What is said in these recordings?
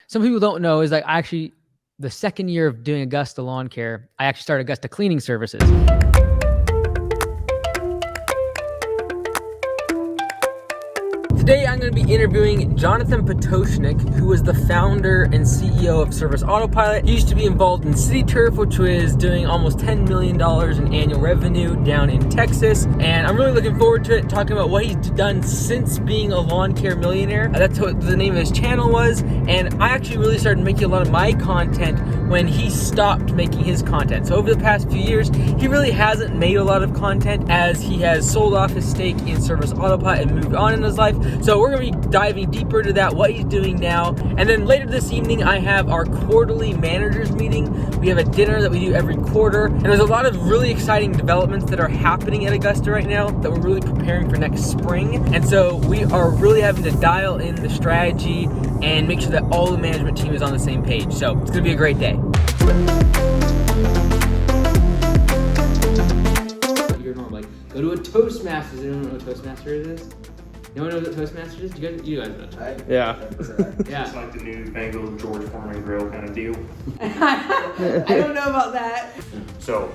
some people don't know is like the second year of doing Augusta lawn care, I actually started Augusta cleaning services. Today, I'm going to be interviewing Jonathan Pototschnik, who is the founder and CEO of Service Autopilot. He used to be involved in City Turf, which was doing almost $10 million in annual revenue down in Texas. And I'm really looking forward to it, talking about what he's done since being a lawn care millionaire. That's what the name of his channel was. And I actually really started making a lot of my content when he stopped making his content. So over the past few years, he really hasn't made a lot of content as he has sold off his stake in Service Autopilot and moved on in his life. So we're going to be diving deeper into that, what he's doing now. And then later this evening, I have our quarterly managers meeting. We have a dinner that we do every quarter. And there's a lot of really exciting developments that are happening at Augusta right now that we're really preparing for next spring. And so we are really having to dial in the strategy and make sure that all the management team is on the same page. So it's going to be a great day. You're normal, like, go to a Toastmasters. You don't know what a Toastmaster is? No one knows what Toastmasters is? You guys know. Yeah. Yeah. It's like the newfangled George Foreman grill kind of deal. I don't know about that. So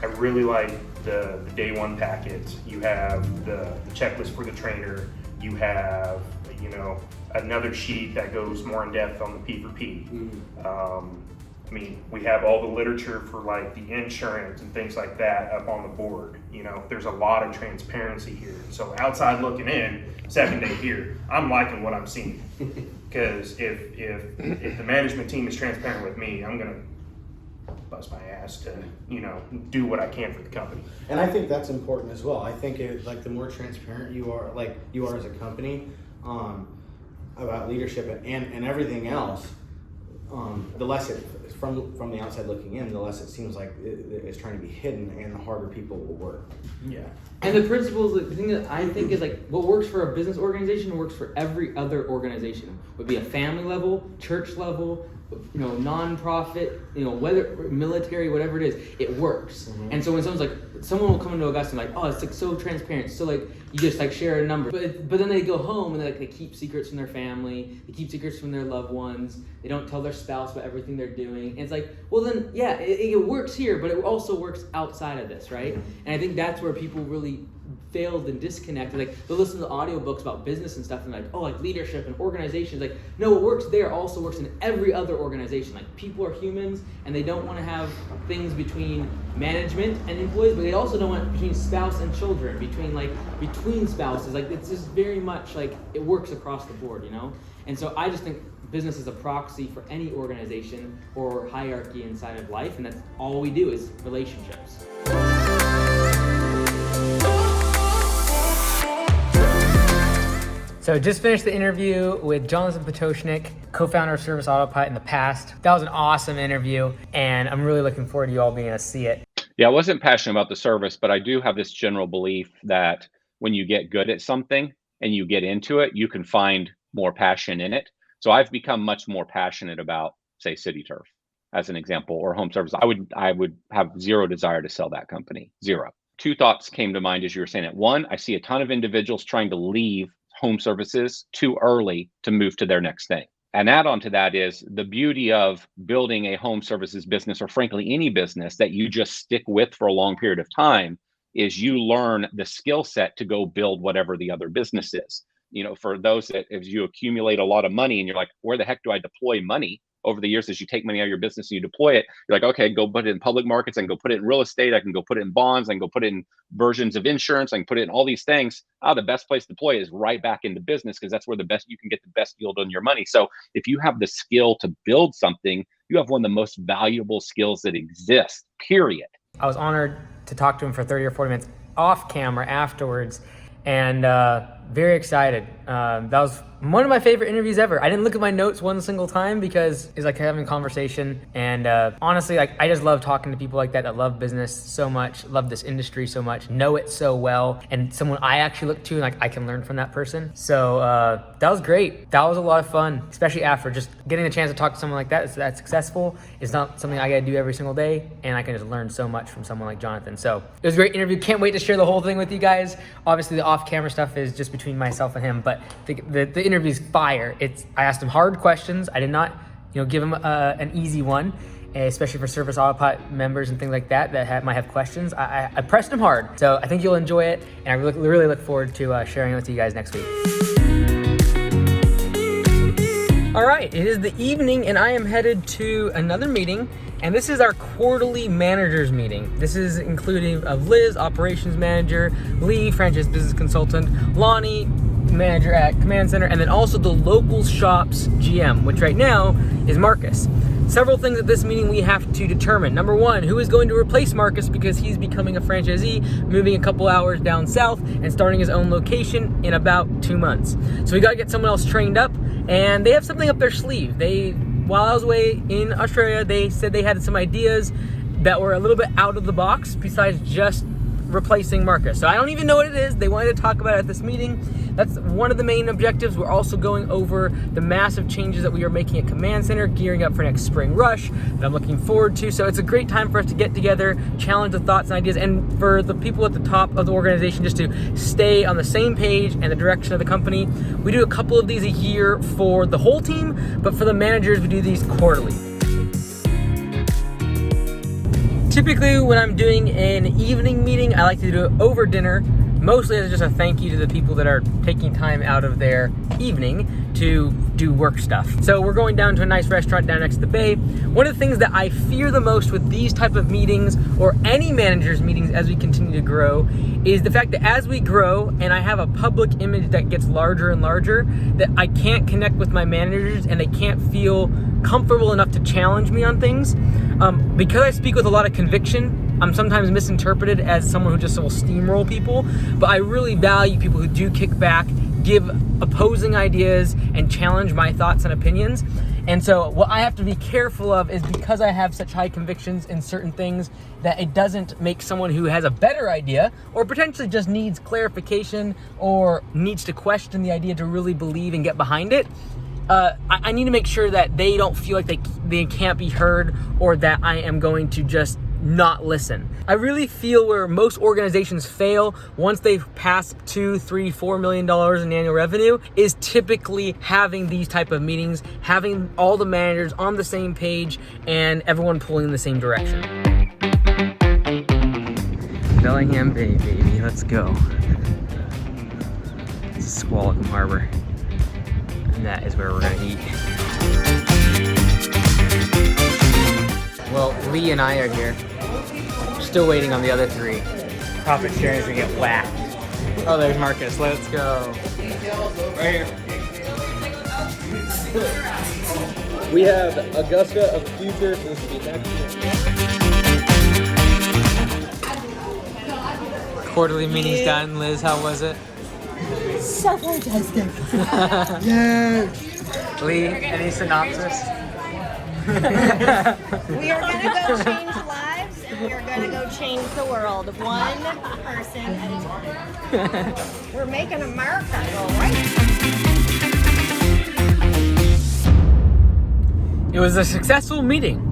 I really like the day one packet. You have the checklist for the trainer. You have, another sheet that goes more in depth on the P for P. We have all the literature for like the insurance and things like that up on the board. There's a lot of transparency here. So outside looking in, 7 day here, I'm liking what I'm seeing. Because if the management team is transparent with me, I'm gonna bust my ass to, do what I can for the company. And I think that's important as well. I think the more transparent you are as a company, about leadership and everything else, the less it, from the outside looking in, the less it seems like it's trying to be hidden, and the harder people will work. Yeah. And the principles, the thing that I think is like what works for a business organization works for every other organization. It would be a family level, church level, non-profit, whether military, whatever it is, it works. Mm-hmm. And so when someone will come into Augusta and like, oh, it's like so transparent, so like you just like share a number, but then they go home and they keep secrets from their family, they keep secrets from their loved ones, they don't tell their spouse about everything they're doing. And it's like, well then, yeah, it works here, but it also works outside of this, right? Mm-hmm. And I think that's where people really failed and disconnected. Like they'll listen to audiobooks about business and stuff and like, oh, like leadership and organizations. Like, no, what works there also works in every other organization. Like people are humans and they don't want to have things between management and employees, but they also don't want it between spouse and children, between spouses. Like it's just very much like it works across the board, And so I just think business is a proxy for any organization or hierarchy inside of life, and that's all we do is relationships. So just finished the interview with Jonathan Pototschnik, co-founder of Service Autopilot in the past. That was an awesome interview, and I'm really looking forward to you all being able to see it. Yeah, I wasn't passionate about the service, but I do have this general belief that when you get good at something and you get into it, you can find more passion in it. So I've become much more passionate about, say, City Turf, as an example, or home service. I would have zero desire to sell that company, zero. Two thoughts came to mind as you were saying it. One, I see a ton of individuals trying to leave home services too early to move to their next thing. An add-on to that is the beauty of building a home services business, or frankly, any business that you just stick with for a long period of time, is you learn the skill set to go build whatever the other business is. For those that, as you accumulate a lot of money and you're like, where the heck do I deploy money? Over the years, as you take money out of your business and you deploy it, you're like, okay, go put it in public markets. I can go put it in real estate. I can go put it in bonds. I can go put it in versions of insurance. I can put it in all these things. The best place to deploy is right back into business, because that's where you can get the best yield on your money. So if you have the skill to build something, you have one of the most valuable skills that exist, period. I was honored to talk to him for 30 or 40 minutes off camera afterwards, and very excited. That was one of my favorite interviews ever. I didn't look at my notes one single time because it's like having a conversation. And honestly, I just love talking to people like that love business so much, love this industry so much, know it so well, and someone I actually look to and I can learn from that person. So that was great. That was a lot of fun, especially after just getting the chance to talk to someone like that that's successful. It's not something I gotta do every single day, and I can just learn so much from someone like Jonathan. So it was a great interview. Can't wait to share the whole thing with you guys. Obviously the off-camera stuff is just just between myself and him, but the interview's fire. I asked him hard questions. I did not, give him an easy one, especially for Service Autopilot members and things like that might have questions. I pressed him hard, so I think you'll enjoy it, and I really look forward to sharing it with you guys next week. All right, it is the evening, and I am headed to another meeting, and this is our quarterly managers meeting. This is including of Liz, operations manager, Lee, franchise business consultant, Lonnie, manager at Command Center, and then also the local shops GM, which right now is Marcus. Several things at this meeting we have to determine. Number one, who is going to replace Marcus because he's becoming a franchisee, moving a couple hours down south and starting his own location in about 2 months. So we got to get someone else trained up, and they have something up their sleeve. While I was away in Australia, they said they had some ideas that were a little bit out of the box besides just replacing Marcus. So I don't even know what it is. They wanted to talk about it at this meeting. That's one of the main objectives. We're also going over the massive changes that we are making at Command Center, gearing up for next spring rush that I'm looking forward to. So it's a great time for us to get together, challenge the thoughts and ideas, and for the people at the top of the organization just to stay on the same page and the direction of the company. We do a couple of these a year for the whole team, but for the managers, we do these quarterly. Typically, when I'm doing an evening meeting, I like to do it over dinner, mostly as just a thank you to the people that are taking time out of their evening to do work stuff. So we're going down to a nice restaurant down next to the bay. One of the things that I fear the most with these type of meetings, or any managers meetings as we continue to grow, is the fact that as we grow and I have a public image that gets larger and larger, that I can't connect with my managers and they can't feel comfortable enough to challenge me on things. Because I speak with a lot of conviction, I'm sometimes misinterpreted as someone who just will steamroll people, but I really value people who do kick back, give opposing ideas, and challenge my thoughts and opinions. And so what I have to be careful of is, because I have such high convictions in certain things, that it doesn't make someone who has a better idea or potentially just needs clarification or needs to question the idea to really believe and get behind it. I need to make sure that they don't feel like they can't be heard, or that I am going to just not listen. I really feel where most organizations fail once they've passed $2, $3, $4 million in annual revenue is typically having these type of meetings, having all the managers on the same page and everyone pulling in the same direction. Bellingham Bay, baby, let's go. It's Squalicum Harbor. And that is where we're gonna eat. Well, Lee and I are here. Still waiting on the other three. Profit sharing is gonna get whacked. Oh, there's Marcus. Let's go. Right here. We have Augusta of the future. So this will be next year. Quarterly meeting's done. Liz, how was it? So fantastic. Yeah. Lee, any synopsis? We are going to go change lives, and we are going to go change the world, one person at a time. We're making America go right. It was a successful meeting.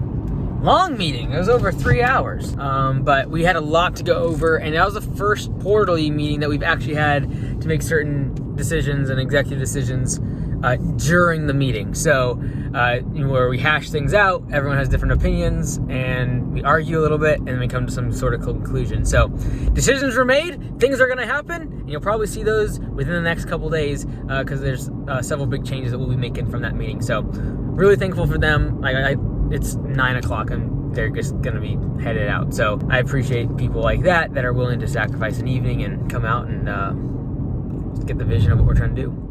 Long meeting. It was over 3 hours. But we had a lot to go over, and that was the first quarterly meeting that we've actually had to make certain decisions and executive decisions during the meeting. So where we hash things out, everyone has different opinions, and we argue a little bit, and then we come to some sort of conclusion. So decisions were made, things are going to happen, and you'll probably see those within the next couple days because there's several big changes that we'll be making from that meeting. So really thankful for them. It's 9 o'clock and they're just going to be headed out. So I appreciate people like that are willing to sacrifice an evening and come out and get the vision of what we're trying to do.